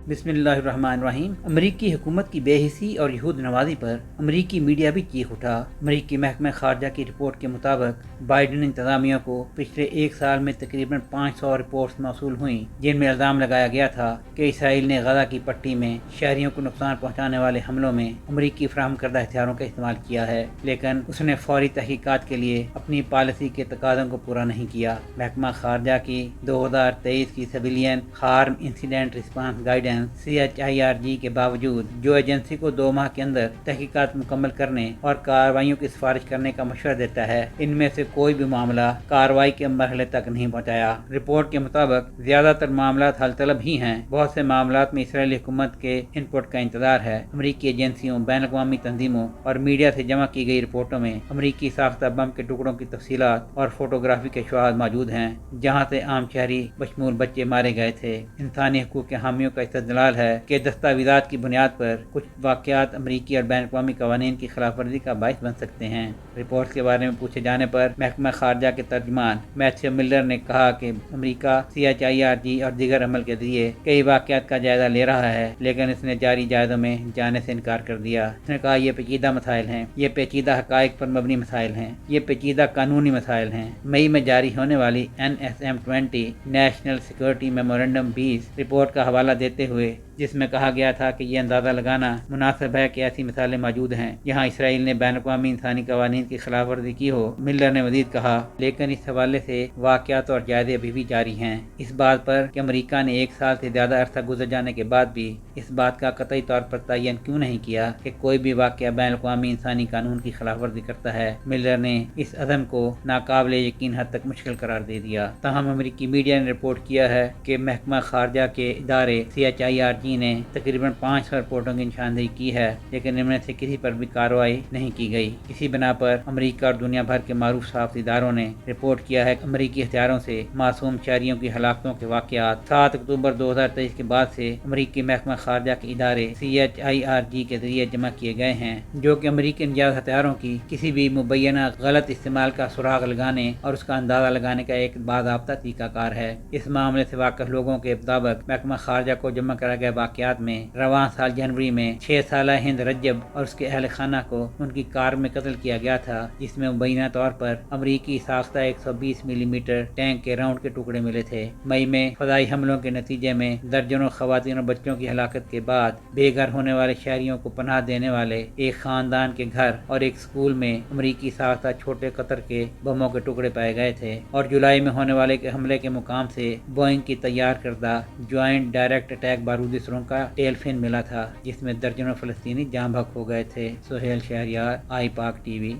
بسم اللہ الرحمن الرحیم۔ امریکی حکومت کی بے حسی اور یہود نوازی پر امریکی میڈیا بھی چیخ اٹھا۔ امریکی محکمہ خارجہ کی رپورٹ کے مطابق بائیڈن انتظامیہ کو پچھلے ایک سال میں تقریباً 500 رپورٹس موصول ہوئیں جن میں الزام لگایا گیا تھا کہ اسرائیل نے غزہ کی پٹی میں شہریوں کو نقصان پہنچانے والے حملوں میں امریکی فراہم کردہ ہتھیاروں کا استعمال کیا ہے، لیکن اس نے فوری تحقیقات کے لیے اپنی پالیسی کے تقاضوں کو پورا نہیں کیا۔ محکمہ خارجہ کی 2023 کی civilian harm incident response guidance CHIRG کے باوجود جو ایجنسی کو 2 ماہ کے اندر تحقیقات مکمل کرنے اور کارروائیوں کی سفارش کرنے کا مشورہ دیتا ہے، ان میں سے کوئی بھی معاملہ کارروائی کے مرحلے تک نہیں پہنچایا۔ رپورٹ کے مطابق زیادہ تر معاملات حل طلب ہی ہیں۔ بہت سے معاملات میں اسرائیلی حکومت کے ان پٹ کا انتظار ہے۔ امریکی ایجنسیوں، بین الاقوامی تنظیموں اور میڈیا سے جمع کی گئی رپورٹوں میں امریکی ساختہ بم کے ٹکڑوں کی تفصیلات اور فوٹوگرافی کے شواہد موجود ہیں جہاں سے عام شہری بشمول بچے مارے گئے تھے۔ انسانی حقوق کے حامیوں کا استدلال ہے کہ دستاویزات کی بنیاد پر کچھ واقعات امریکی اور بین الاقوامی قوانین کی خلاف ورزی کا باعث بن سکتے ہیں۔ رپورٹ کے بارے میں پوچھے جانے پر محکمہ خارجہ کے ترجمان میتھیو ملر نے کہا کہ امریکہ CHIRG اور دیگر عمل کے ذریعے کئی واقعات کا جائزہ لے رہا ہے، لیکن اس نے جاری جائزوں میں جانے سے انکار کر دیا۔ اس نے کہا یہ پیچیدہ مسائل ہیں، یہ پیچیدہ حقائق پر مبنی مسائل ہیں، یہ پیچیدہ قانونی مسائل ہیں۔ مئی میں جاری ہونے والی NSM-20 national security memorandum 20 report کا حوالہ دیتے ہوئے، جس میں کہا گیا تھا کہ یہ اندازہ لگانا مناسب ہے کہ ایسی مثالیں موجود ہیں جہاں اسرائیل نے بین الاقوامی انسانی قوانین کی خلاف ورزی کی ہو۔ ملر نے مزید کہا، لیکن اس حوالے سے واقعات اور جائزے ابھی بھی جاری ہیں۔ اس بات پر کہ امریکہ نے 1 سال سے زیادہ عرصہ گزر جانے کے بعد بھی اس بات کا قطعی طور پر تعین کیوں نہیں کیا کہ کوئی بھی واقعہ بین الاقوامی انسانی قانون کی خلاف ورزی کرتا ہے، ملر نے اس عزم کو ناقابل یقین حد تک مشکل قرار دے دیا۔ تاہم امریکی میڈیا نے رپورٹ کیا ہے کہ محکمہ خارجہ کے ادارے CHIRG نے تقریباً 500 رپورٹوں کی نشاندہی کی ہے، لیکن ان میں سے کسی پر بھی کارروائی نہیں کی گئی۔ اسی بنا پر امریکہ اور دنیا بھر کے معروف صحافتی اداروں نے رپورٹ کیا ہے کہ امریکی ہتھیاروں سے معصوم شہریوں کی ہلاکتوں کے واقعات 7 اکتوبر 2023 کے بعد سے امریکی محکمہ خارجہ کے ادارے CHIRG کے ذریعے جمع کیے گئے ہیں، جو کہ امریکی انجاز ہتھیاروں کی کسی بھی مبینہ غلط استعمال کا سراغ لگانے اور اس کا اندازہ لگانے کا ایک باضابطہ طریقہ کار ہے۔ اس معاملے سے واقف لوگوں کے مطابق محکمہ خارجہ کو جمع کرائے گئے واقعات میں رواں سال جنوری میں 6 سالہ ہند رجب اور اس کے اہل خانہ کو ان کی کار میں قتل کیا گیا تھا، جس میں مبینہ طور پر امریکی ساختہ 120 ملی میٹر ٹینک کے راؤنڈ کے ٹکڑے ملے تھے۔ مئی میں فضائی حملوں کے نتیجے میں درجنوں خواتین اور بچوں کی ہلاکت کے بعد بے گھر ہونے والے شہریوں کو پناہ دینے والے ایک خاندان کے گھر اور ایک اسکول میں امریکی ساختہ چھوٹے قطر کے بموں کے ٹکڑے پائے گئے تھے، اور جولائی میں ہونے والے حملے کے مقام سے بوئنگ کی تیار کردہ جوائنٹ ڈائریکٹ اٹیک بارودی سرنگ کا ٹیل فن ملا تھا، جس میں درجنوں فلسطینی جاں بحق ہو گئے تھے۔ سہیل شہریار، آئی پاک TV۔